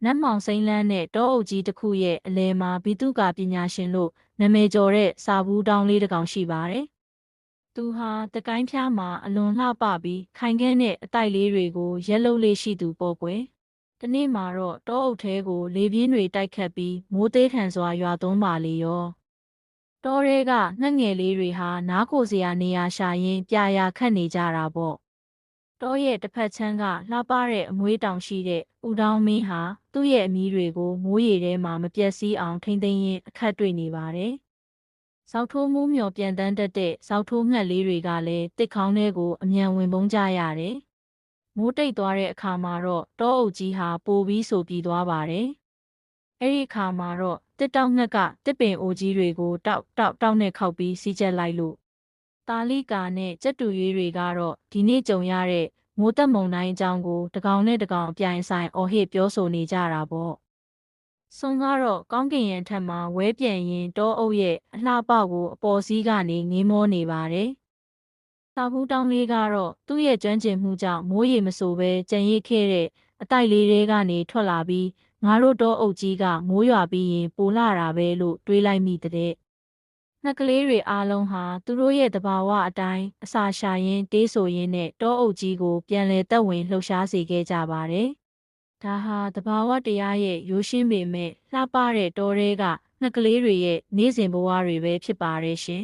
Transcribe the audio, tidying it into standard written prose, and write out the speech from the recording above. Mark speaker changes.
Speaker 1: နတ်မောင်စိမ့်လန်းနဲ့တောအုပ်ကြီးတစ်ခုရဲ့အလယ်မှာဘီတုကာပညာရှင်လို့နာမည်ကျော်တဲ့စာဘူးတောင်းလေးတစ်ကောင်ရှိပါတယ်။သူဟာတကိုင်းဖျားမှာအလွန်လှပပြီးခိုင်ခဲတဲ့အတိုက်လေးတွေကိုရက်လုံးလေးရှိသူပေါ့ကွယ်။တနေ့မှာတော့တောအုပ်ထဲကိုလေပြင်းတွေတိုက်ခတ်ပြီးမိုးသေးထန်စွာရွာသွန်းပါလေရော။တောထဲကငှက်ငယ်လေးတွေဟာနားခိုစရာနေရာရှာရင်းပြရာခတ်နေကြတာပေါ့။တောရဲ့တစ်ဖက်ချမ်းကလှပတဲ့အမွေးတောင်ရှိတဲ့ဦးတောင်းမင်းဟာသူ့ရဲ့အမီးတွေကိုမိုးရေထဲမှာမပြတ်စီးအောင်ထိမ့်သိမ်းရင်းအခက်တွေ့နေပါတယ်။ဇောက်ထိုးမှုမျောပြန်တန်းတတ်တဲ့ဇောက်ထိုးငှက်လေးတွေကလည်းတစ်ခေါင်းထဲကိုအမြန်ဝင်ပုန်းကြရတယ်။မိုးတိတ်သွားတဲ့အခါမှာတော့တောအုပ်ကြီးဟာပိုပြီးဆိုပြီးသွားပါတယ်။အဲ့ဒီအခါမှာတော့တစ်တောက်ငှက်ကတစ်ပင်အိုကြီးတွေကိုတောက်နဲ့ခောက်ပြီးစီးကျက်လိုက်လို့တာလိကာနဲ့ကြက်တူရွေးတွေကတော့ဒီနေ့ကြုံရတဲ့မိုးတက်မုန်တိုင်းအကြောင်းကိုတကောင်နဲ့တကောင်အပြိုင်ဆိုင်အော်ဟစ်ပြောဆိုနေကြတာပေါ့။ဆွန်ကတော့ကောင်းကင်ရံထက်မှာဝဲပြန်ရင်တောအုပ်ရဲ့အလှပကိုအပေါ်စီးကနေငေးမောနေပါတယ်။စာဘူးတောင်းလေးကတော့သူ့ရဲ့ကျွမ်းကျင်မှုကြောင့်မိုးရေမဆိုပဲကြံရစ်ခဲ့တဲ့အတိုက်လေးတွေကနေထွက်လာပြီးငါတို့တောအုပ်ကြီးကမိုးရွာပြီးရင်ပိုလာတာပဲလို့တွေးလိုက်မိတဲ့။ငှက်ကလေးတွေအားလုံးဟာသူတို့ရဲ့သဘာဝအတိုင်းအစာရှာရင်းတေးဆိုရင်းနဲ့တောအုပ်ကြီးကိုပြန်လည်သက်ဝင်လှုပ်ရှားစေခဲ့ကြပါတယ်။ဒါဟာသဘာဝတရားရဲ့ရိုးရှင်းပေမဲ့လှပတဲ့တောထဲကငှက်ကလေးတွေရဲ့နေ့စဉ်ဘဝတွေပဲဖြစ်ပါတယ်ရှင်